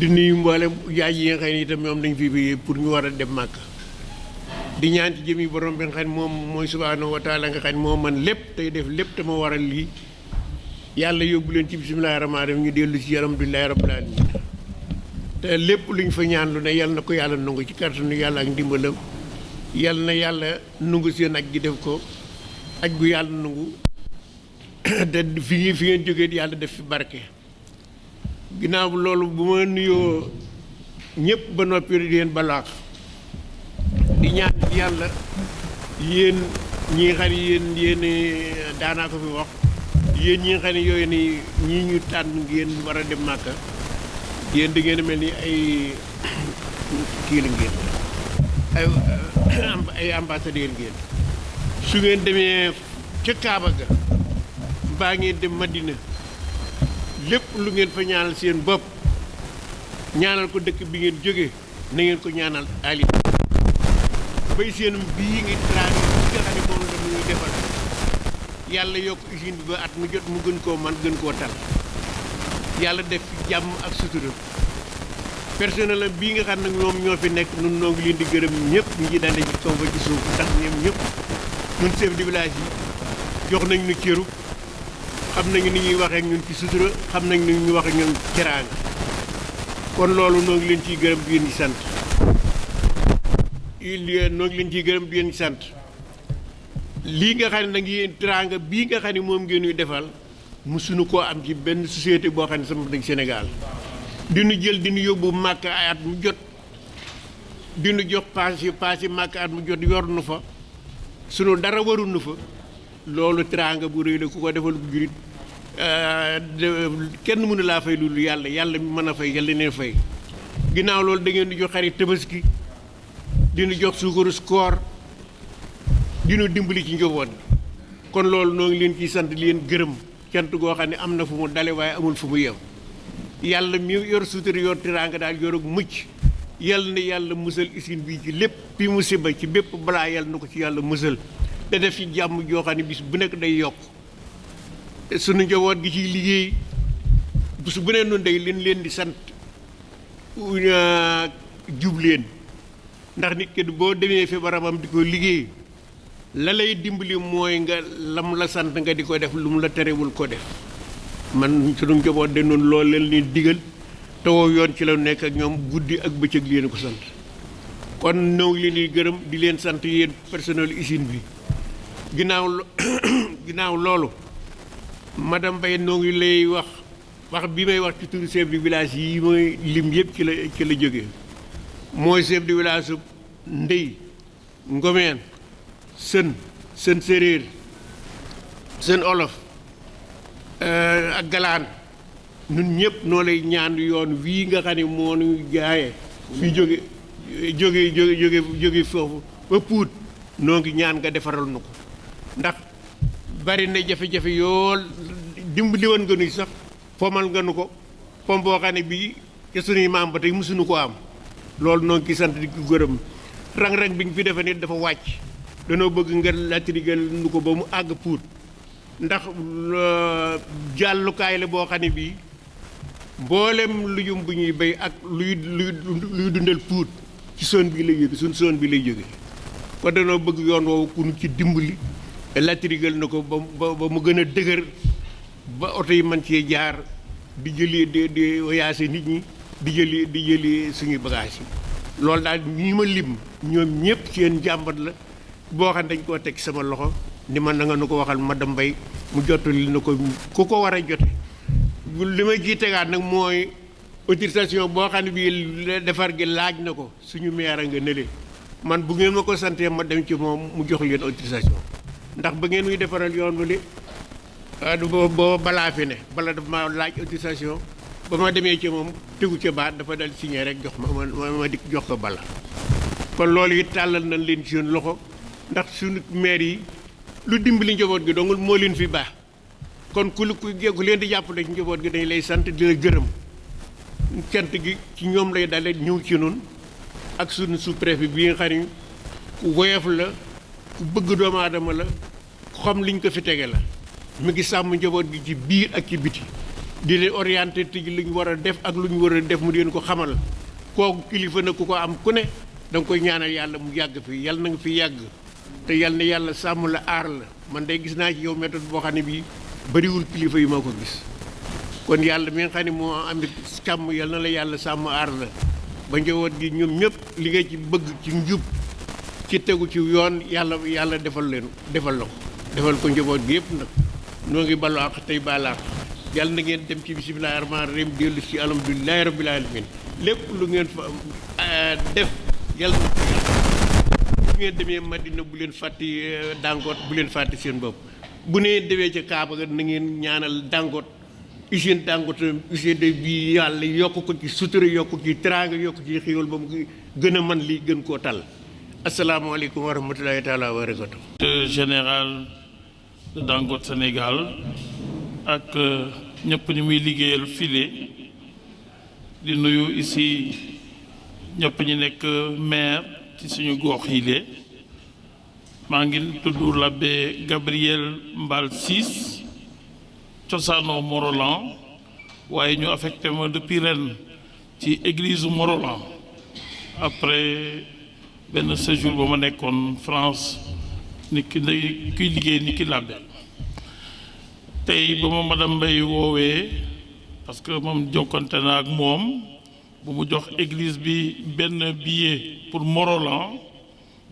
nuyu mboolem jaay yi nga xam ne itam ñoom dañ fi bi pour ñu war a dem màkk di ñaan ci jëmi borom bi nga xam ne moom mooy subhaanahu wa taala nga xam ne moo man lépp tey def lépp te ma waral lii yàlla yóbbu leen ci bisimilahi rahmaani rahim ñu dellu ci alhamdulilahi rabbil alamin te lépp lu ñu fa ñaan lu ne yàlla na ko yàlla nangu ci kàttanu yàlla ak ndimbalam yàlla na yàlla nangu seen aj gi def ko aj gu yàlla nangu te fi ngeen jógee yàlla def fi barke ginnaaw loolu bu ma nuyoo ñëpp ba noppi di leen balaax di ñaan yàlla yéen ñi nga xam ne yéen daanaa ko fi wax yéen ñi nga xam ne yooyu ni ñii ñu tànn ngeen war a dem Màkka yéen da ngeen a mel ni ay kii la ngeen ay ambassadeur ngeen su ngeen demee ca Kaaba ga mbaa ngeen dem Madina lépp lu ngeen fa ñaanal seen bopp ñaanal ko dëkk bi ngeen jóge na ngeen ko ñaanal ali bay seenum bii ngi traani bi nga xam ne moom la muy defal yàlla yokk usine bi ba at mu jot mu gën koo man gën koo tal yàlla def fi jàmm ak sutura personnel la bii nga xam ne ñoom ñoo fi nekk nun noo ngi leen di gërëm ñëpp ñu ngi dande ci kaw ba ci suuf ndax ñoom ñëpp ñun chef de village yi jox nañ ñu cëru xam nañu ni ñuy waxee ak ñun ci sutura xam nañ ni ñu wax ak ñun teraanga kon loolu noo ngi leen ciy gërëm di leen di sant noo ngi leen ciy gërëm di leen di sant lii nga xam ne nag yéen teraanga bii nga xam ne moom ngeen ñuy defal musuñu koo am ci benn société boo xam ne sama dañ Sénégal dinu jël dinu yóbbu màkk ay at mu jot dinu jox paas yi màkk at mu jot yor nu fa sunu dara warul nu fa loolu teraanga bu rëy la ku ko defal bu jurit kenn mënu laa fay loolu yàlla mi mën a fay yàlla neen fay ginnaaw loolu da ngeen di jox xarit tabaski dinu jox suukaru koor dinu dimbali ci njaboot kon loolu noo ngi leen ciy sant leen gërëm cant goo xam ne am na fu mu dale waaye amul fu mu yem yàlla mi yor suutari yor teraanga daal yor ak mucc yàlla na yàlla musal usine bii ci lépp fi musiba ci bépp balaa yàlla na ko ci yàlla musal te def ci jàmm joo xam ne bis bu nekk day yokk sunu njaboot gi ciy liggéey bis bu ne noonu day leen di sant jub leen ndax nit ki boo demee fi barabam di ko liggéey la lay dimbali mooy nga lam la sant nga di ko def lu mu la terewul ko def man sunu njaboot de noonu loolu leen leen digal te woo yoon ci la nekk ak ñoom guddi ak bëccëg leen ko sant kon ñoo ngi leen di gërëm di leen sant yéen personnel usine bi ginnaaw loolu madame Mbaye noo ngi lay wax bi may wax ci turu chef du village yi mooy lim yëpp ci la jógee mooy chef du village su Ndey Ngomeen sën séréer sën olof ak galaan ñun ñëpp noo lay ñaan yoon wii nga xam ne moo ñu jaayee fi jóge foofu ba Pout noo ngi ñaan nga defaral nu ko ndax bari na jafe-jafe yool dimbali woon nga nuy sax fomal nga nu ko pom boo xam ne bii te sunuy maam ba tey mësuñu ko am loolu noo ngi sant di ko gërëm rang-rang bi ñu fi defe nit dafa wàcc danoo bëgg nga latrigal nu ko ba mu àgg Pout ndax jàllukaay la boo xam ne bii mboolem lujum bu ñuy béy ak luy dundal Pout ci zone bi lay jóge suñ zone bi lay jóge kon danoo bëgg yoon woowu ku nu ci dimbali latrigal na ko ba mu gën a dëgër ba oto yi man cee jaar di jëli di voyage nit ñi di jëli suñuy bagage yi loolu daal ñi ma lim ñoom ñëpp seen jàmbat la boo xam ne dañ koo teg sama loxo ni ma na nga nu ko waxal madame Mbaye mu jottali na ko ku ko war a jote li ma ciy tegaat nag mooy autorisation boo xam ne bii defar gi laaj na ko suñu maire nga nële man bu ngeen ma ko santee ma dem ci moom mu jox leen autorisation ndax ba ngeen muy defaral yoon wali booba balaa fi ne bala dafa ma laaj autorisation ba ma demee ci moom tegu ca baat dafa dal signé rek jox ma di jox ko bala kon loolu it tàllal nañ leen ci seen loxo ndax suñu maire yi lu dimbali njaboot gi dongul moo leen fi baax kon ku leen di jàppale ci njaboot gi dañ lay sant di la gërëm cant gi ci ñoom lay dale ñëw ci noonu ak suñu sous-préfet bi nga xam ne ku woyof la ku bëgg doomu aadama la ku xam liñ ko fi tege la mu ngi sàmm njaboot gi ci biir ak ci biti di leen orienté ci lu ñu war a def ak lu ñu war a def mu leen ko xamal kooku kilifa na ku ko am ku ne da nga koy ñaanal yàlla mu yàgg fi yàlla na nga fi yàgg te yàlla na yàlla sàmm la aar la man day gis naa ci yow méthode boo xam ne bii bëriwul kilifa yi moo ko gis kon yàlla mi nga xam ne moo amit càmm yàlla na la yàlla sàmm aar la ba njaboot gi ñoom ñëpp li nga ci bëgg ci njub ci tegu ci yoon yàlla defal la ko defal ko njaboot gi yëpp nag noo ngi ballu ak tey balaax yàlla na ngeen dem ci bisimilahi rahmaani rahim dellu ci alhamdulilahi rabbil alamin lépp lu ngeen fa def yàlla na ko bu ngeen demee Madina bu leen fàtti Dangote bu leen fàtti seen bopp bu nee demee ca Kaaba ga na ngeen ñaanal Dangote usine Dangote usine bi yàlla yokk ko ci sutura yokk ci teraanga yokk ci xiiwal ba mu gën a mën lii gën koo tal asalaamaaleykum wa rahmatulahi taala wa barakatu général de Dangote Sénégal ak ñëpp ñi muy liggéeyal file di nuyu ici ñëpp ñi nekk maire ci suñu gox yile maa ngi tudd l'abbé Gabriel Mbal Ciss cosaanoo Morolan waaye ñu affecté ma depuis ren ci église Morolan après benn séjour ba ma nekkoon France ni ki kuy liggéey ni ki labbe tey ba ma madame Mbaye woowee parce que moom jokkante na ak moom bu mu jox église bi benn billet pour Morolan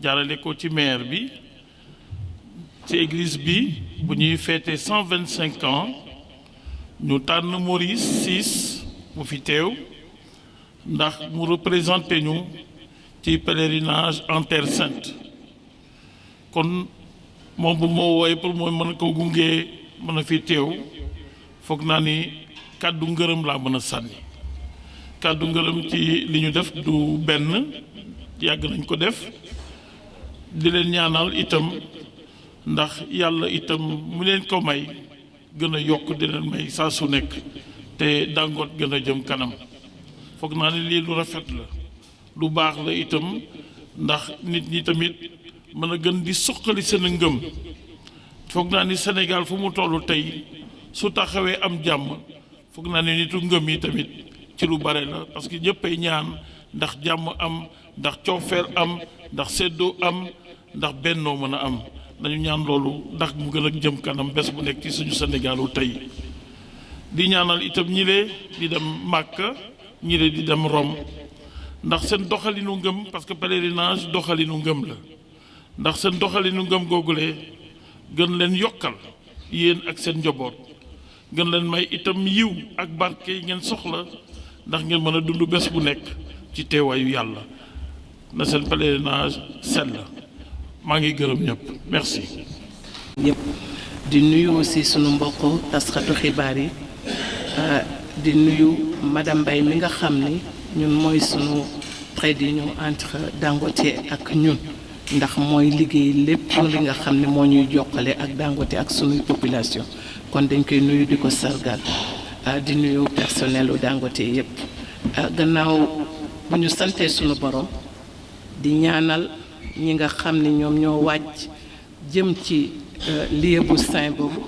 jaarale ko ci maire bi ci église bi bu ñuy fêter 125 ans ñu tànn Maurice Ciss mu fi teew ndax mu représenté ñu ci pèlerinage en Terre Sainte kon moom bu moo wooye pour mooy mën ko gunge mën a fi teew foog naa ni kàddu ngërëm laa mën a sànni kàddu ngërëm ci li ñu def du benn yàgg nañ ko def di leen ñaanal itam ndax yàlla itam mu leen ko may gën a yokk di leen may saa su nekk te Dangote gën a jëm kanam foog naa ne lii lu rafet la lu baax la itam ndax nit ñi tamit mën a gën di suqali seen ngëm foog naa ni Sénégal fu mu tollu tey su taxawee am jàmm foog naa ne nitu ngëm yi tamit ci lu bare la parce que ñëppay ñaan ndax jàmm am ndax coofeel am ndax séddoo am ndax bennoo mën a am dañu ñaan loolu ndax mu gën a jëm kanam bés bu nekk ci suñu Sénégalu tey di ñaanal itam ñile di dem Màkka ñile di dem Rome ndax seen doxalinu ngëm parce que pèlerinage doxalinu ngëm la ndax seen doxalinu ngëm googulee gën leen yokkal yéen ak seen njaboot gën leen may itam yiw ak barke yi ngeen soxla ndax ngeen mën a dund bés bu nekk ci teewaayu yàlla na seen pèlerinage sell la maa ngi gërëm ñëpp merci. ñëpp di nuyu aussi sunu mbokk taskatu xibaar yi di nuyu madame Mbaye mi nga xam ni ñun mooy sunu trait d'union entre Dangote ak ñun ndax mooy liggéey lépp li nga xam ne moo ñuy jokkale ak Dangote ak sunuy population kon dañ koy nuyu di ko sargal di nuyu personnel u Dangote yëpp gannaaw bu ñu santee sunu borom di ñaanal ñi nga xam ne ñoom ñoo wàcc jëm ci lieu bu saint boobu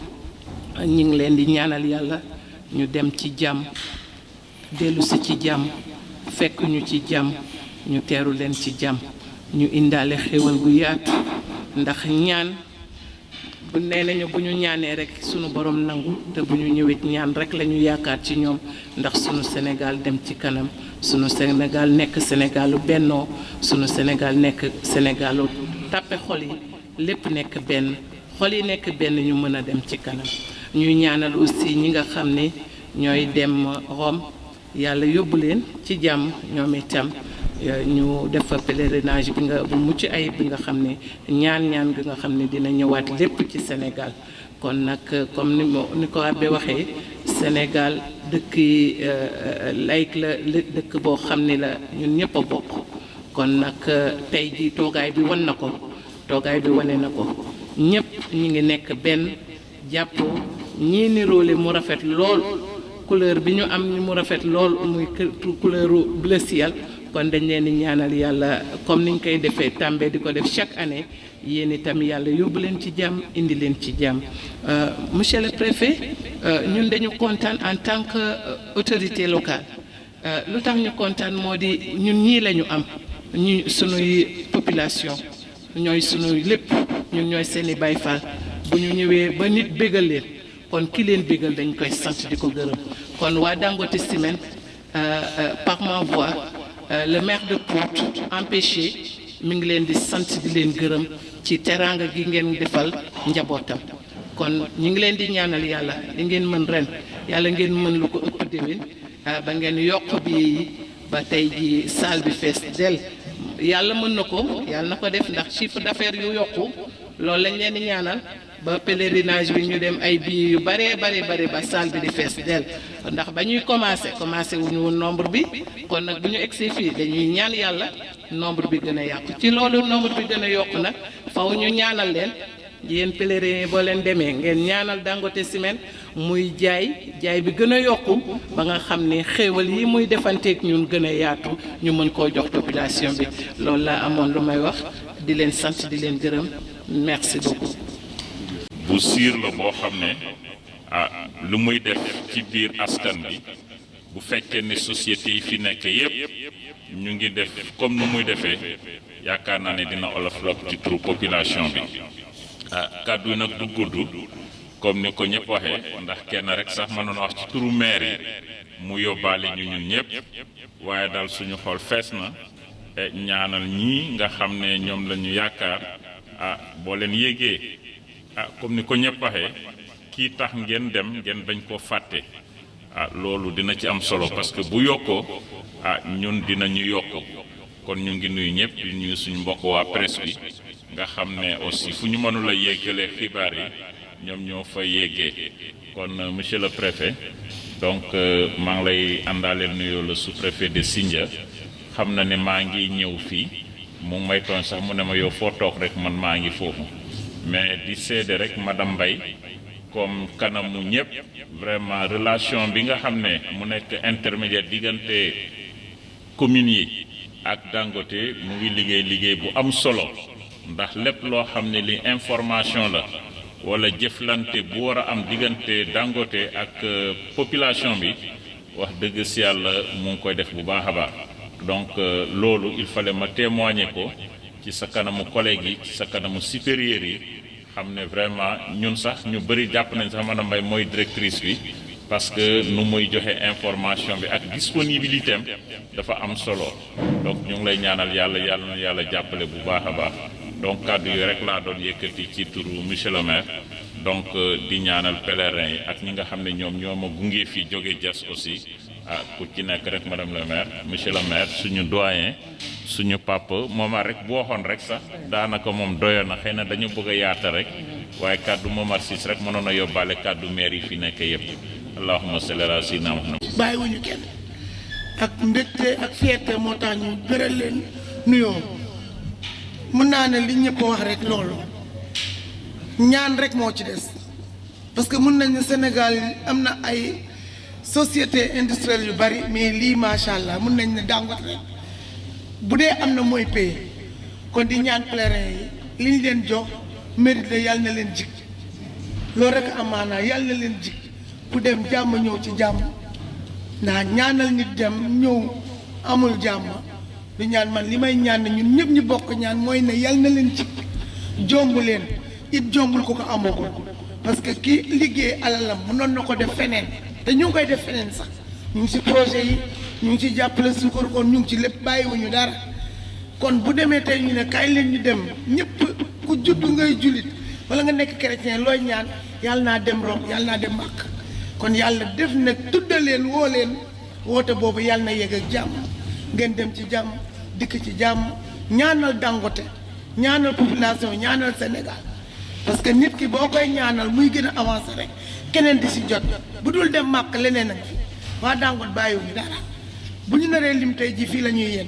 ñi ngi leen di ñaanal yàlla ñu dem ci jàmm dellu si ci jàmm fekk ñu ci jàmm ñu teeru leen ci jàmm ñu indaale xéwal gu yaatu ndax ñaan bu nee nañu bu ñu ñaanee rek sunu borom nangu te bu ñu ñëwee ñaan rek la ñu yaakaar ci ñoom ndax sunu Sénégal dem ci kanam sunu Sénégal nekk Sénégalu bennoo sunu Sénégal nekk Sénégalu tàppe xol yi lépp nekk benn xol yi nekk benn ñu mën a dem ci kanam ñuy ñaanal aussi ñi nga xam ne ñooy dem Rome yàlla yóbbu leen ci jàmm ñoom itam ñu def fa pèlerinage bi nga bu mucc ayib bi nga xam ne ñaan gi nga xam ne dina ñëwaat lépp ci Sénégal kon nag comme ni ko abbé waxee Sénégal dëkk yi laïc la dëkk boo xam ne la ñun ñëpp a bokk kon nag tey ji toogaay bi wane na ko ñëpp ñi ngi nekk benn jàppoo ñii niroole mu rafet lool couleur bi ñu am ni mu rafet lool muy couleuru bleu ciel kon dañ leen di ñaanal yàlla comme niñ koy defee tàmbee di ko def chaque année yéen itam yàlla yóbbu leen ci jàmm indi leen ci jàmm monsieur le préfet ñun dañu kontaan en tant que autorité locale lu tax ñu kontaan moo di ñun ñii la ñu am ñu sunuy population ñooy sunuy lépp ñun ñooy seeni Baay Faal bu ñu ñëwee ba nit bégal leen kon ki leen bégal dañ koy sant di ko gërëm kon waa Dangote Ciment par ma voix le maire de Pout empêché mi ngi leen di sant di leen gërëm ci teraanga gi ngeen defal njabootam kon ñu ngi leen di ñaanal yàlla li ngeen mën ren yàlla ngeen mën lu ko ëpp déwén ba ngeen yokk bi yi ba tey ji salle bi fees del yàlla mën na ko yàlla na ko def ndax chiffre d'affaires yu yokku loolu lañ leen di ñaanal ba pèlerinage bi ñu dem ay billets yu bare ba salle bi di fees del ndax ba ñuy commencé wuñu woon nombre bi kon nag bu ñu egsee fii dañuy ñaan yàlla nombre bi gën a yàqu ci loolu nombre bi gën a yokku nag faw ñu ñaanal leen yéen pèlerin boo leen demee ngeen ñaanal Dangote Ciment muy jaay bi gën a yokku ba nga xam ne xéewal yi muy defanteeg ñun gën a yaatu ñu mën koo jox population bi loolu laa amoon lu may wax di leen sant di leen gërëm merci beaucoup. bu siir la boo xam ne lu muy def ci biir askan bi bu fekkee ne société yi fi nekk yépp ñu ngi def comme nu muy defee yaakaar naa ne dina olof lop ci turu population bi kàddu nag du gudd comme ni ko ñëpp waxee ndax kenn rek sax mënoon wax ci turu maire yi mu yóbbaale ñu ñun ñëpp waaye daal suñu xol fees na ñaanal ñii nga xam ne ñoom la ñu yaakaar boo leen yégee comme ni ko ñëpp waxee kii tax ngeen dem ngeen bañ koo fàtte loolu dina ci am solo parce que bu yokkoo ñun dinañu yokk kon ñu ngi nuyu ñëpp di nuyu suñu mbokk waa presse bi nga xam ne aussi fu ñu mënula yéggalee xibaar yi ñoom ñoo fa yéggee kon monsieur le préfet donc maa ngi lay àndaaleel nuyoo le sous-préfet de Sindia xam na ne maa ngi ñëw fii mu ngi may tooñ sax mu ne ma yow foo toog rek man maa ngi foofu mais di seede rek madame Mbaye comme kanamu ñëpp vraiment relation bi nga xam ne mu nekk intermédiaire diggante communes yi ak Dangote mu ngi liggéey bu am solo ndax lépp loo xam ne li information la wala jëflante bu war a am diggante Dangote ak population bi wax dëgg si yàlla mu ngi koy def bu baax a baax donc loolu il fallait ma témoigner ko ci sa kanamu collègues yi ci sa kanamu supérieurs yi xam ne vraiment ñun sax ñu bëri jàpp nañ sax madame Mbaye mooy directrice bi parce que nu muy joxe information bi ak disponibilité am dafa am solo donc ñu ngi lay ñaanal yàlla na yàlla jàppale bu baax a baax donc kàddu yi rek laa doon yëkkati ci turu monsieur le maire donc di ñaanal pèlerins yi ak ñi nga xam ne ñoo ma gunge fii jóge Diass aussi ku ci nekk rek madame le maire monsieur le maire suñu doyen suñu papa Momar rek bu waxoon rek sax daanaka moom doyoon na xëy na dañu bëgg a yaata rek waaye kàddu Momar Ciss rek mënoon a yóbbaale kàddu maire yi fi nekk yëpp allahumma salli ala sayyidina Muhammad bàyyiwuñu kenn ak mbégte ak fierté moo tax ñu beral leen nuyoo mën naa ne li ñëpp wax rek loolu ñaan rek moo ci des parce que mën nañ ne Sénégal am na ay société industrielle yu bari mais lii macha allah mën nañ ne Dangote rek bu dee am na mooy paye kon di ñaan pèlerin yi li ñu leen jox mérite la yàlla na leen jig loolu rek amaanaa yàlla na leen jig ku dem jàmm ñëw ci jàmm ndax ñaanal nit dem ñëw amul jàmm du ñaan man li may ñaan ne ñun ñëpp ñu bokk ñaan mooy ne yàlla na leen jig jombu leen it jombul ko amagul parce que ki liggéey alalam mënoon na ko def feneen te ñu ngi koy def feneen sax ñu ngi ci projet yi ñu ngi ci jàppale suukar kon ñu ngi ci lépp bàyyiwuñu dara kon bu demee tey ñu ne kaay leen ñu dem ñëpp ku judd ngay jullit wala nga nekk chrétien looy ñaan yàlla naa dem Rome yàlla naa dem Màkk kon yàlla def na tudda leen woo leen woote boobu yàlla na yegg ak jàmm ngeen dem ci jàmm dikk ci jàmm ñaanal Dangote ñaanal population ñaanal Sénégal parce que nit ki boo koy ñaanal muy gën a avancer rek keneen di si jot bu dul dem Màkk leneen ak fi waa Dangote bàyyiwuñu dara bu ñu naree lim tey ji fii la ñuy yenn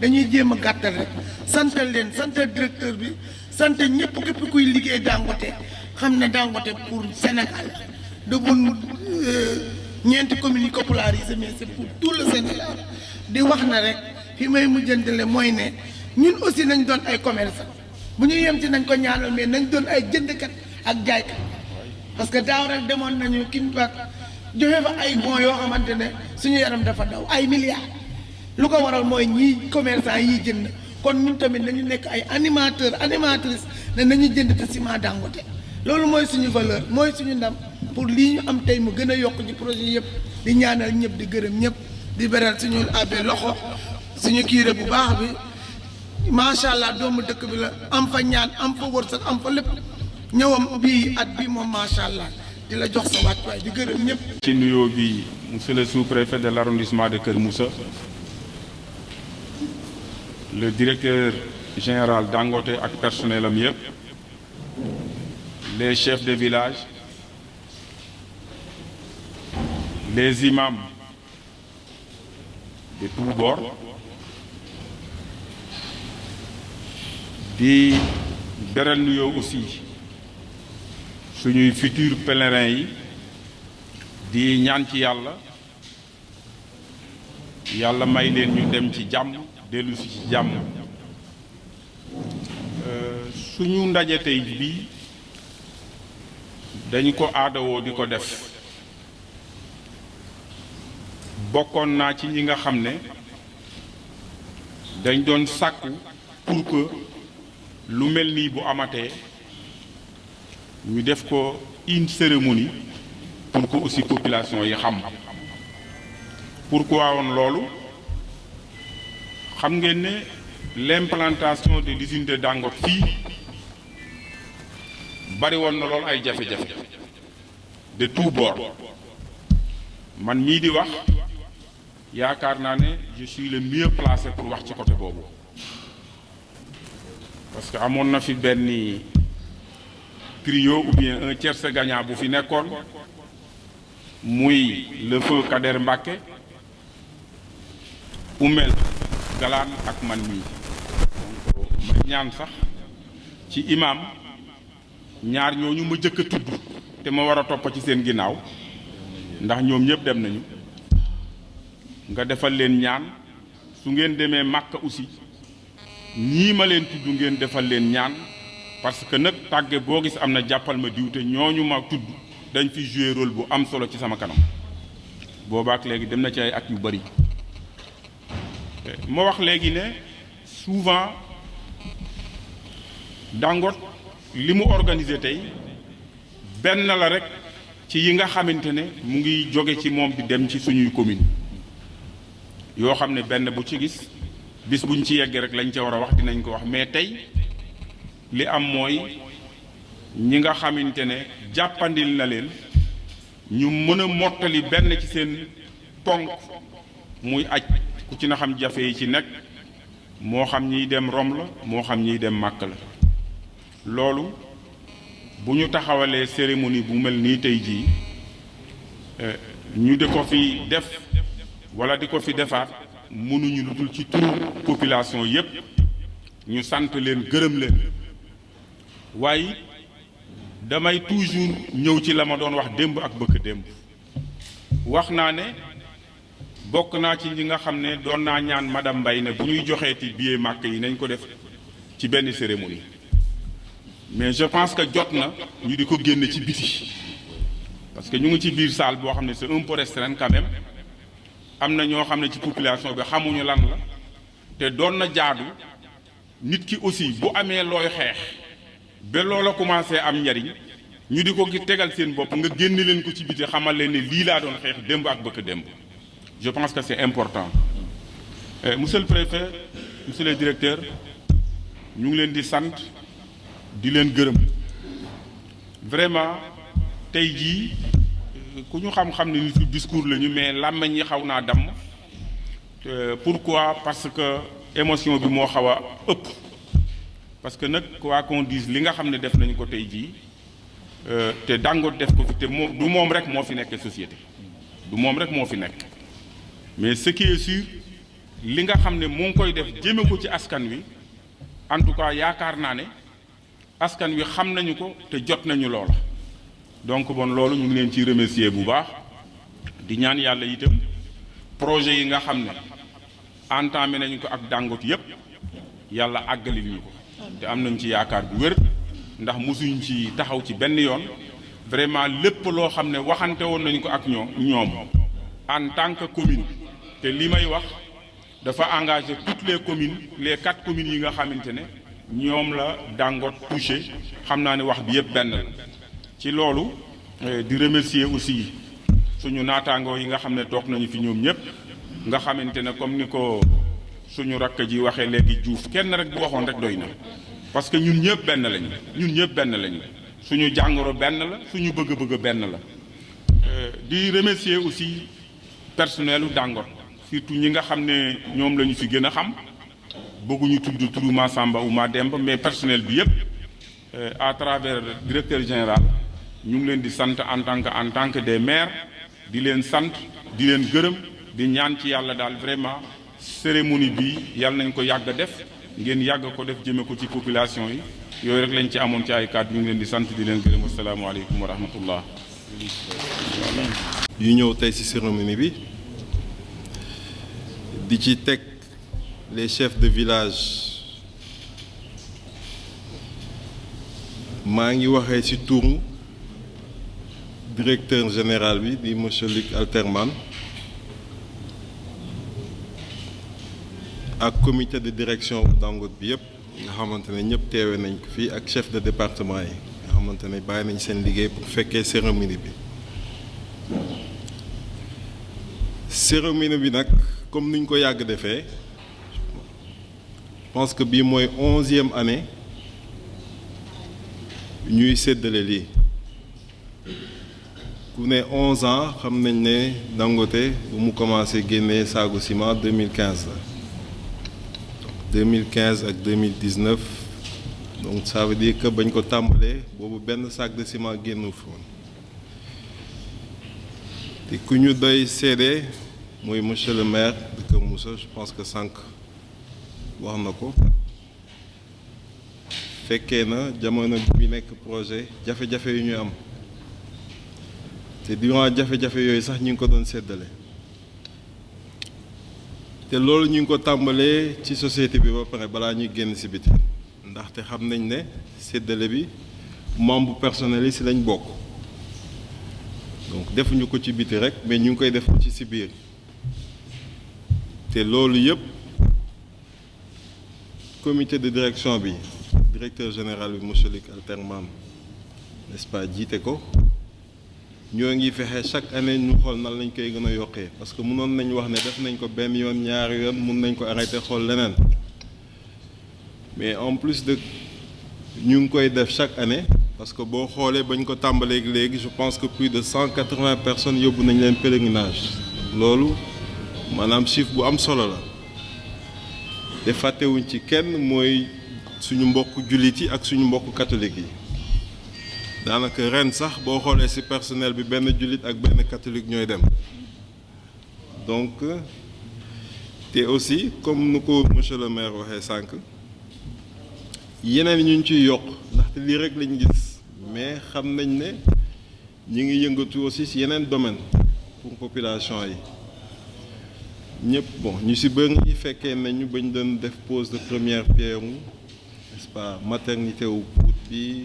dañuy jéem a gàttal rek santal leen santal directeur bi sant ñëpp képp kuy liggéey Dangote xam ne Dangote pour Sénégal de bun ñeenti communes yi popularisées mais c'est pour tout le Sénégal di wax na rek fi may mujjantale mooy ne ñun aussi nañ doon ay commerçant bu ñu yem ci nañ ko ñaanal mais nañ doon ay jëndkat ak jaaykat parce que daaw rek demoon nañu Kinpak joxe fa ay bons yoo xamante ne suñu yaram dafa daw ay milliards lu ko waral mooy ñii commerçant yi jënd kon ñun tamit nañu nekk ay animatrice ne nañu jënd te ciment Dangote loolu mooy suñu valeur mooy suñu ndam pour lii ñu am tey mu gën a yokk ci projet yëpp di ñaanal ñëpp di gërëm ñëpp di beral suñu abbé loxo suñu kiire bu baax bi macha allah doomu dëkk bi la am fa ñaan am fa wërsëg am fa lépp ñëwam bii at bi moom macha allah di la jox sa wàccuwaay di gërëm ñëpp. ci nuyoo bi monsieur le sous-préfet de l'arrondissement de Kër Moussa le directeur général Dangote ak personnel am yëpp les chefs de village les imams de tous bords di beral nuyoo aussi suñuy futurs pèlerins yi di ñaan ci yàlla may leen ñu dem ci jàmm dellu si ci jàmm suñu ndaje tey bii dañu ko aadawoo di ko def bokkoon naa ci ñi nga xam ne dañ doon sàkku pour que lu mel nii bu amatee ñu def ko une cérémonie pour que aussi population yi xam pourquoi woon loolu xam ngeen ne l'implantation de l'usine de Dangote fii bari woon na lool ay jafe-jafe de tous bords man mii di wax yaakaar naa ne je suis le mieux placé pour wax ci côté boobu parce que amoon na fi benn trio ou bien un tierce gagnant bu fi nekkoon muy le feu Kader Mbacké Oumel Galaan ak man mii donc ma ñaan sax ci imam ñaar ñooñu ma jëkk a tudd te ma war a topp ci seen ginnaaw ndax ñoom ñëpp dem nañu nga defal leen ñaan su ngeen demee Màkka aussi ñii ma leen tudd ngeen defal leen ñaan parce que nag tàgge boo gis am na jàppal ma diw te ñooñu ma tudd dañ fi jouer rôle bu am solo ci sama kanam boobaak léegi dem na ci ay at yu bari ma wax léegi ne souvent Dangote li mu organisé tey benn la rek ci yi nga xamante ne mu ngi jóge ci moom di dem ci suñuy commune yoo xam ne benn bu ci gis bis buñ ci yeggee rek lañ ca war a wax dinañ ko wax mais tey li am mooy ñi nga xamante ne jàppandil na leen ñu mën a mottali benn ci seen ponk muy aj ku ci na xam jafe yi ci nekk moo xam ñiy dem Rome la moo xam ñiy dem Màkk la loolu bu ñu taxawalee cérémonie bu mel nii tey jii ñu di ko fi def wala di ko fi defaat mënuñu lu dul ci turu population yépp ñu sant leen gërëm leen waaye damay toujours ñëw ci la ma doon wax démb ak bëkk démb wax naa ne bokk naa ci ñi nga xam ne doon naa ñaan madame Mbaye ne bu ñuy joxeeti billet màkk yi nañ ko def ci benn cérémonie mais je pense que jot na ñu di ko génne ci biti parce que ñu ngi ci biir salle boo xam ne c'est un peu restreint quand même am na ñoo xam ne ci population bi xamuñu lan la te doon na jaadu nit ki aussi bu amee looy xeex ba loola commencé am njariñ ñu di ko tegal seen bopp nga génne leen ko ci biti xamal leen ne lii laa doon xeex démb ak bëkk démb je pense que c'est important monsieur le préfet monsieur le directeur ñu ngi leen di sant di leen gërëm vraiment tey jii ku ñu xam-xam ne nitu discours lañu mais làmmiñ yi xaw naa damm pourquoi parce que émotion bi moo xaw a ëpp parce que nag quoi qu'on dise li nga xam ne def nañu ko tey jii te Dangote def ko fi te moom du moom rek moo fi nekk société du moom rek moo fi nekk mais ce qui est sûr li nga xam ne mu ngi koy def jëme ko ci askan wi en tout cas yaakaar naa ne askan wi xam nañu ko te jot nañu loola donc bon loolu ñu ngi leen ciy remercier bu baax di ñaan yàlla itam projet yi nga xam ne entamé nañu ko ak Dangote yépp yàlla àggali ñu ko te am nañ ci yaakaar bu wér ndax mosuñ ci taxaw ci benn yoon vraiment lépp loo xam ne waxante woon nañu ko ak ñoom en tant que commune te li may wax dafa engagé toutes les communes les 4 communes yi nga xamante ne ñoom la Dangote touché xam naa ne wax bi yëpp benn la ci loolu di remercier aussi suñu naataangoo yi nga xam ne toog nañu fi ñoom ñëpp nga xamante ne comme ni ko suñu rakk ji waxee léegi Diouf kenn rek bu waxoon rek doy na parce que ñun ñëpp benn lañu suñu jàngoro benn la suñu bëgg-bëgg benn la di remercier aussi personnel u Dangote surtout ñi nga xam ne ñoom la ñu fi gën a xam bëgguñu tudd turu Massamba ou Mademba mais personnel bi yëpp à travers directeur général ñu ngi leen di sant en tant que des maires di leen sant di leen gërëm di ñaan ci yàlla daal vraiment cérémonie bi yàlla nañ ko yàgg a def ngeen yàgg ko def jëme ko ci population yi yooyu rek lañ ci amoon ci ay kàddu ñu ngi leen di sant di leen gërëm asalaamaaleykum wa rahmatullah. yu ñëw tey ci cérémonie bi di ci teg les chefs de village maa ngi waxee ci turu directeur général bi di monsieur Luc Alterman ak comité de direction Dangote bi yëpp nga xamante ne ñëpp teewe nañ ko fii ak chef de département yi nga xamante ne bàyyi nañ seen liggéey pour fekkee cérémonie bi nag comme niñ ko yàgg defee je pense que bii mooy 11e année ñuy séddale lii ku ne 11 ans xam nañ ne Dangote bu mu commencé génnee saagu ciment 2015 la 2015 ak 2019 donc ça veut dire que bañ ko tàmbalee boobu benn sac de ciment génnu fi woon te ku ñu doy seede mooy monsieur le maire de Kër Moussa je pense que sànq wax na ko fekkee na jamono bi nekk projet jafe-jafe yu ñu am te durant jafe-jafe yooyu sax ñu ngi ko doon séddale te loolu ñu ngi ko tàmbalee ci société bi ba pare balaa ñuy génn ci biti ndaxte xam nañ ne séddale bi membre personnel yi ci lañ bokk donc defuñu ko ci biti rek mais ñu ngi koy def ci biir te loolu yëpp comité de direction bi directeur général bi monsieur Luc Alterman n'est-ce pas jiite ko ñoo ngi fexe chaque année ñu xool nan lañ koy gën a yokkee parce que mënoon nañ wax ne def nañ ko benn yoon ñaari yoon mun nañ ko arrêté xool leneen mais en plus de ñu ngi koy def chaque année parce que boo xoolee bañ ko tàmbalee léegi je pense que plus de 180 personnes yóbbu nañ leen pèlerinage loolu maanaam chiffre bu am solo la te fàttewuñ ci kenn mooy suñu mbokk jullit yi ak suñu mbokk catholique yi daanaka ren sax boo xoolee ci personnel bi benn jullit ak benn catholique ñooy dem donc te aussi comme nu ko monsieur le maire waxee sànq yeneen ñu ciy yokk ndaxte lii rek lañ gis mais xam nañ ne ñu ngi yëngatu aussi ci yeneen domaine pour population yi ñëpp bon ñu ci bëri ñi fekkee nañu bañ doon def pose de première pierre n'est-ce pas maternité wu Pout bi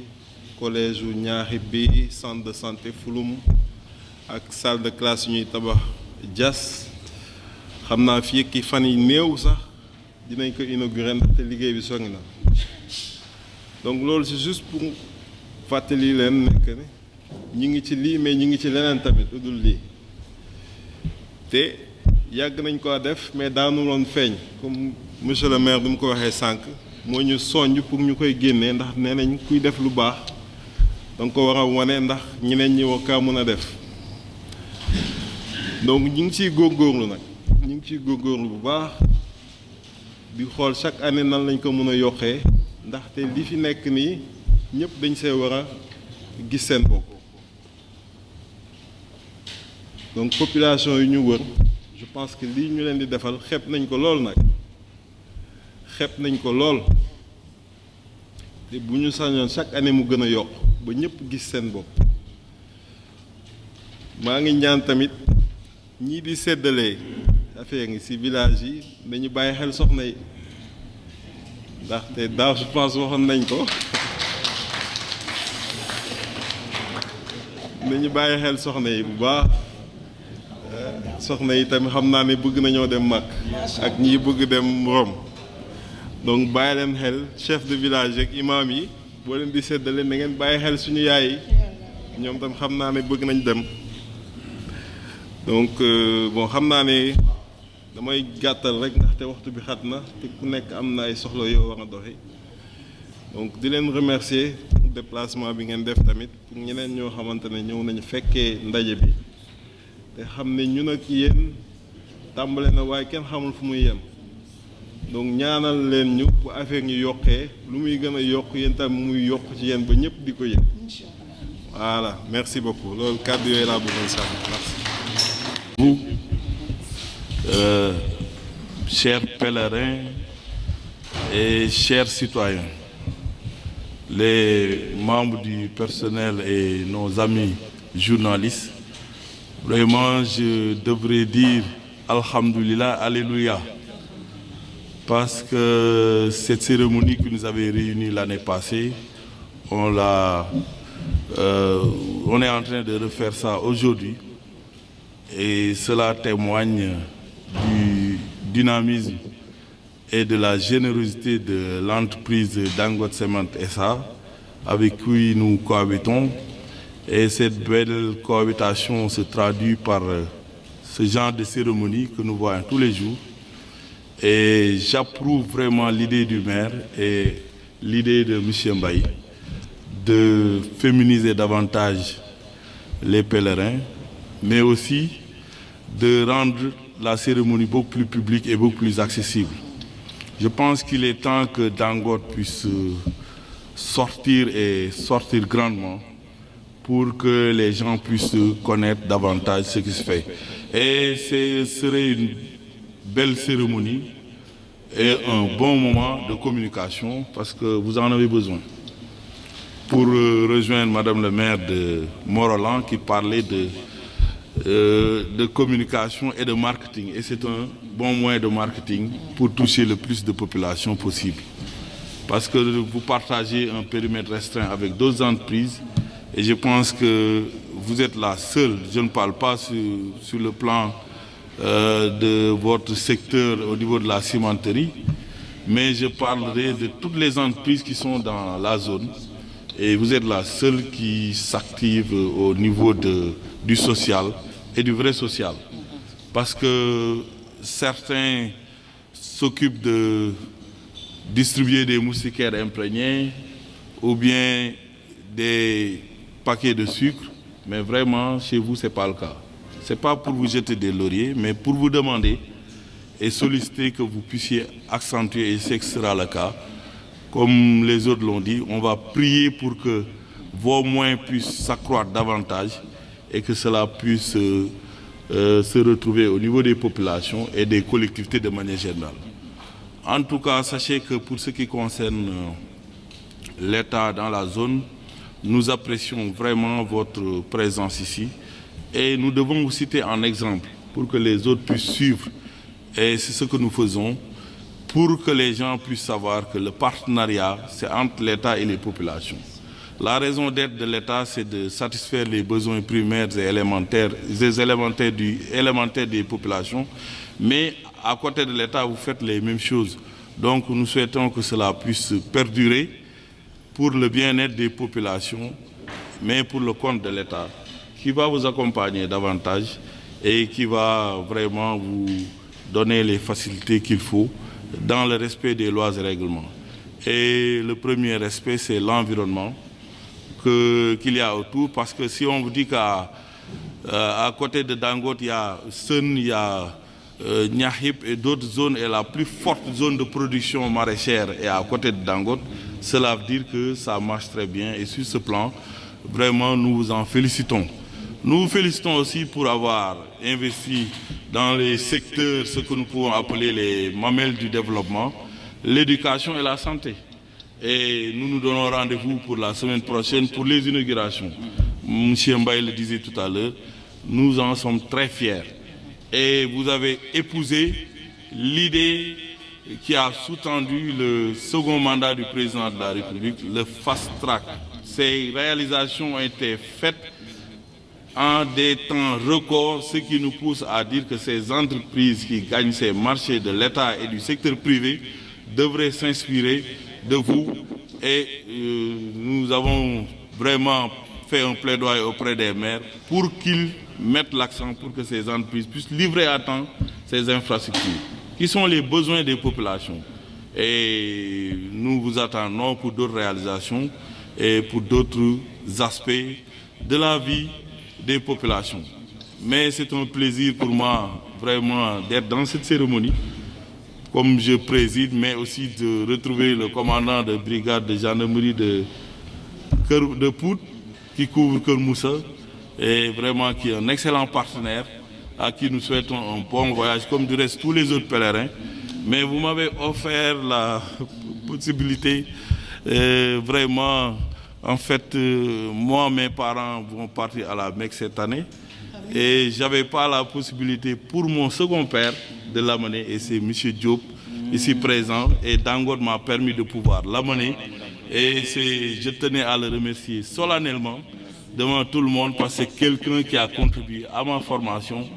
collège wu Ñaaxi bi centre de santé Fulum ak salle de classe ñuy tabax Diass xam naa fii ki fan yi néew sax dinañ ko inaugurer ndaxte liggéey bi sori na donc loolu c'est juste pour fàttali leen nekk ne ñu ngi ci lii mais ñu ngi ci leneen tamit lu dul lii te yàgg nañ ko def mais daanu loon feeñ comme monsieur le maire du mu ko waxee sànq moo ñu soññ pour ñu koy génnee ndax nee nañ kuy def lu baax danga ko war a wane ndax ñeneen ñi war kaa mën a def donc ñu ngi ciy góorgóorlu nag ñu ngi ciy góorgóorlu bu baax di xool chaque année nan lañ ko mën a yokkee ndaxte li fi nekk nii ñëpp dañ see war a gis seen bopp donc population yi ñu wër je pense que lii ñu leen di defal xeeb nañ ko lool nag xeeb nañ ko lool te bu ñu sañoon chaque année mu gën a yokk ba ñëpp gis seen bopp maa ngi ñaan tamit ñii di séddalee affaire ngi ci village yi nañu bàyyi xel soxna yi ndaxte daaw je pense waxoon nañ ko nañu bàyyi xel soxna yi bu baax soxna yi tamit xam naa ne bëgg nañoo dem Makk ak ñi bëgg dem Rome donc bàyyi leen xel chef de village ak imam yi boo leen di séddale na ngeen bàyyi xel suñu yaay yi ñoom tam xam naa ne bëgg nañ dem donc bon xam naa ne damay gàttal rek ndaxte waxtu bi xat na te ku nekk am na ay soxla yoo war a doxi donc di leen remercier pour déplacement bi ngeen def tamit pour ñeneen ñoo xamante ne ñëw nañu fekkee ndaje bi te xam ne ñun ak yéen tàmbale na waaye kenn xamul fu muy yem donc ñaanal leen ñu bu affaire ñu yokkee lu muy gën a yokk yéen tam muy yokk ci yéen ba ñëpp di ko yëg voilà merci beaucoup loolu kàddu yooyu laa bëggoon sànni merci. Vous, chers pèlerins et chers citoyens, les membres du personnel et nos amis journalistes, vraiment je devrais dire Alhamdulillah, Alléluia, parce que cette cérémonie qui nous avait réunis l'année passée, on est en train de refaire ça aujourd'hui. Et cela témoigne du dynamisme et de la générosité de l'entreprise Dangote Cement SA avec qui nous cohabitons. Et cette belle cohabitation se traduit par ce genre de cérémonie que nous voyons tous les jours. Et j'approuve vraiment l'idée du maire et l'idée de M. Mbaye de féminiser davantage les pèlerins, mais aussi de rendre la cérémonie beaucoup plus publique et beaucoup plus accessible. Je pense qu'il est temps que Dangote puisse sortir et sortir grandement pour que les gens puissent connaître davantage ce qui se fait. Et ce serait une belle cérémonie et un bon moment de communication parce que vous en avez besoin. Pour rejoindre Madame le maire de Morolan qui parlait de communication et de marketing. Et c'est un bon moyen de marketing pour toucher le plus de population possible. Parce que vous partagez un périmètre restreint avec d'autres entreprises et je pense que vous êtes la seule, je ne parle pas sur le plan de votre secteur au niveau de la cimenterie, mais je parlerai de toutes les entreprises qui sont dans la zone. Et vous êtes la seule qui s'active au niveau du social et du vrai social. Parce que certains s'occupent de distribuer des moustiquaires imprégnés ou bien des paquets de sucre, mais vraiment, chez vous, ce n'est pas le cas. Ce n'est pas pour vous jeter des lauriers, mais pour vous demander et solliciter que vous puissiez accentuer, et c'est que ce sera le cas. Comme les autres l'ont dit, on va prier pour que vos moyens puissent s'accroître davantage et que cela puisse se retrouver au niveau des populations et des collectivités de manière générale. En tout cas, sachez que pour ce qui concerne l'État dans la zone, nous apprécions vraiment votre présence ici et nous devons vous citer en exemple pour que les autres puissent suivre. Et c'est ce que nous faisons pour que les gens puissent savoir que le partenariat, c'est entre l'État et les populations. La raison d'être de l'État, c'est de satisfaire les besoins primaires et élémentaires, élémentaires des populations. Mais à côté de l'État, vous faites les mêmes choses. Donc nous souhaitons que cela puisse perdurer pour le bien-être des populations, mais pour le compte de l'État, qui va vous accompagner davantage et qui va vraiment vous donner les facilités qu'il faut dans le respect des lois et règlements. Et le premier respect, c'est l'environnement qu'il y a autour, parce que si on vous dit qu'à côté de Dangote, il y a Sun, il y a Niahip et d'autres zones, et la plus forte zone de production maraîchère est à côté de Dangote, cela veut dire que ça marche très bien. Et sur ce plan, vraiment, nous vous en félicitons. Nous vous félicitons aussi pour avoir investi dans les secteurs, ce que nous pouvons appeler les mamelles du développement, l'éducation et la santé. Et nous nous donnons rendez-vous pour la semaine prochaine pour les inaugurations. M. Mbaye le disait tout à l'heure, nous en sommes très fiers. et vous avez épousé l'idée qui a sous-tendu le second mandat du président de la République, le fast track. Ces réalisations ont été faites en des temps records, ce qui nous pousse à dire que ces entreprises qui gagnent ces marchés de l'État et du secteur privé devraient s'inspirer de vous. Et nous avons vraiment fait un plaidoyer auprès des maires pour qu'ils mettent l'accent pour que ces entreprises puissent livrer à temps ces infrastructures, qui sont les besoins des populations. Et nous vous attendons pour d'autres réalisations et pour d'autres aspects de la vie des populations. Mais c'est un plaisir pour moi vraiment d'être dans cette cérémonie, comme je préside, mais aussi de retrouver le commandant de brigade de gendarmerie de Pout, qui couvre Keur Moussa, et vraiment qui est un excellent partenaire, à qui nous souhaitons un bon voyage, comme du reste tous les autres pèlerins. Mais vous m'avez offert la possibilité, vraiment, en fait, moi, mes parents vont partir à la Mecque cette année, et je n'avais pas la possibilité pour mon second père de l'amener, et c'est M. Diop, ici présent, et Dangote m'a permis de pouvoir l'amener, et je tenais à le remercier solennellement devant tout le monde, parce que c'est quelqu'un qui a contribué à ma formation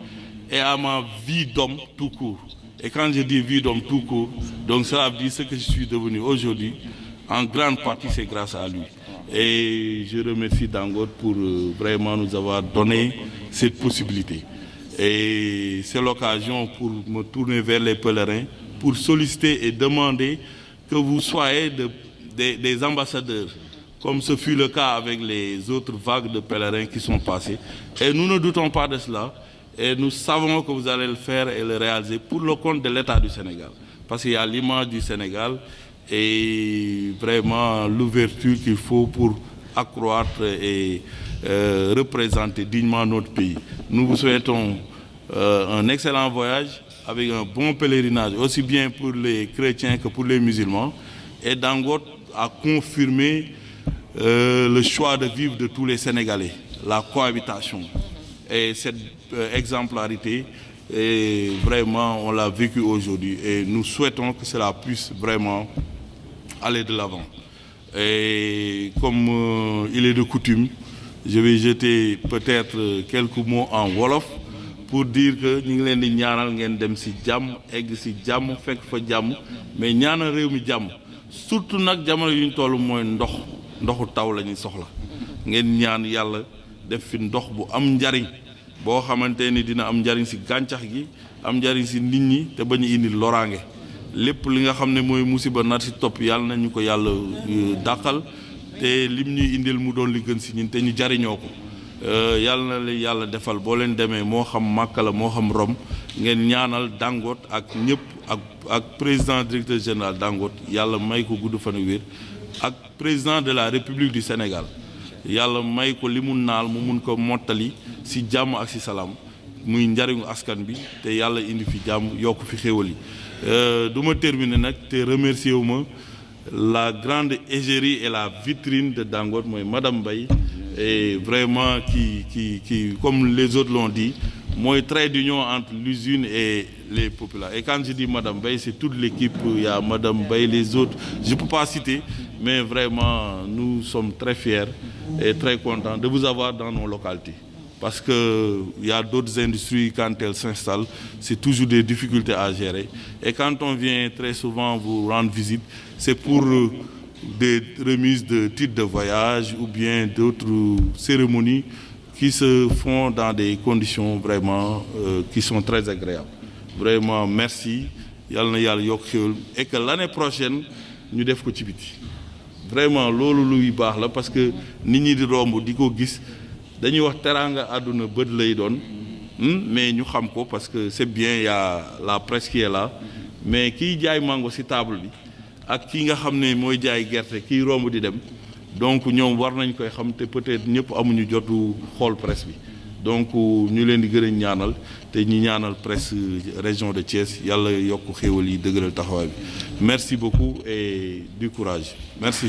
et à ma vie d'homme tout court. Et quand je dis vie d'homme tout court, donc cela veut dire ce que je suis devenu aujourd'hui, en grande partie c'est grâce à lui. Et je remercie Dangote pour vraiment nous avoir donné cette possibilité. Et c'est l'occasion pour me tourner vers les pèlerins, pour solliciter et demander que vous soyez des ambassadeurs, comme ce fut le cas avec les autres vagues de pèlerins qui sont passés. Et nous ne doutons pas de cela, et nous savons que vous allez le faire et le réaliser pour le compte de l'État du Sénégal. Parce qu'il y a l'image du Sénégal et vraiment l'ouverture qu'il faut pour accroître et représenter dignement notre pays. Nous vous souhaitons un excellent voyage avec un bon pèlerinage, aussi bien pour les chrétiens que pour les musulmans. Et Dangote a confirmé le choix de vivre de tous les Sénégalais, la cohabitation. Et cette exemplarité, et vraiment, on l'a vécu aujourd'hui. Et nous souhaitons que cela puisse vraiment aller de l'avant. Et comme il est de coutume, je vais jeter peut-être quelques mots en Wolof pour dire que nous ngi leen di ñaanal ngeen dem ci jàmm, egg ci jàmm, fekk fa jàmm, mais ñaanal réew mi jàmm. Surtout nag jamono yu ñu toll mooy ndoxu taw la ñuy soxla. Ngeen ñaan yàlla def fi ndox bu am njariñ boo xamante ni dina am njariñ ci gàncax gi, am njariñ ci nit ñi te bañ a indi loraange. Lépp li nga xam ne mooy musiba nar ci topp yàlla na ñu ko yàlla dàqal te lim ñuy indil mu doon li gën ci ñun te ñu jariñoo ko. Yàlla na la yàlla defal boo leen demee moo xam Màkka la moo xam Rome ngeen ñaanal Dangote ak ñëpp ak président directeur général Dangote yàlla may ko gudd fan ak wér ak président de la République du Sénégal yàlla may ko li mu naal mu mun ko mottali ci jàmm ak ci salaam muy njariñu askan bi te yàlla indi fi jàmm yokk fi xéwal yi. Du ma terminer nag te remercier wu ma la grande égérie et la vitrine de Dangote mooy Madame Mbaye et vraiment qui comme les autres l'ont dit mooy trait d'union entre l'usine et les populations. Et quand je dis Madame Mbaye, c'est toute l'équipe, il y a Madame Mbaye, les autres, je ne peux pas citer, mais vraiment nous sommes très fiers et très contents de vous avoir dans nos localités. Parce qu'il y a d'autres industries, quand elles s'installent, c'est toujours des difficultés à gérer. Et quand on vient très souvent vous rendre visite, c'est pour des remises de titres de voyage ou bien d'autres cérémonies qui se font dans des conditions vraiment qui sont très agréables. Vraiment, merci. Yàlla na yàlla yokk xéwal et que l'année prochaine ñu def ko ci biti. Vraiment loolu luy baax la parce que nit ñi di romb di ko gis dañuy wax teraanga àdduna bët lay doon mais ñu xam ko parce que c'est bien, il y a la presse qui est là mais kiy jaay mango ci table bi ak kii nga xam ne mooy jaay gerte kiy romb di dem donc ñoom war nañ koy xam te peut-être ñëpp amuñu jotu xool presse bi donc ñu leen di gën a ñaanal te ñu ñaanal presse région de Thiès yàlla yokk xéwal yi dëgëral taxawaay bi merci beaucoup et du courage merci.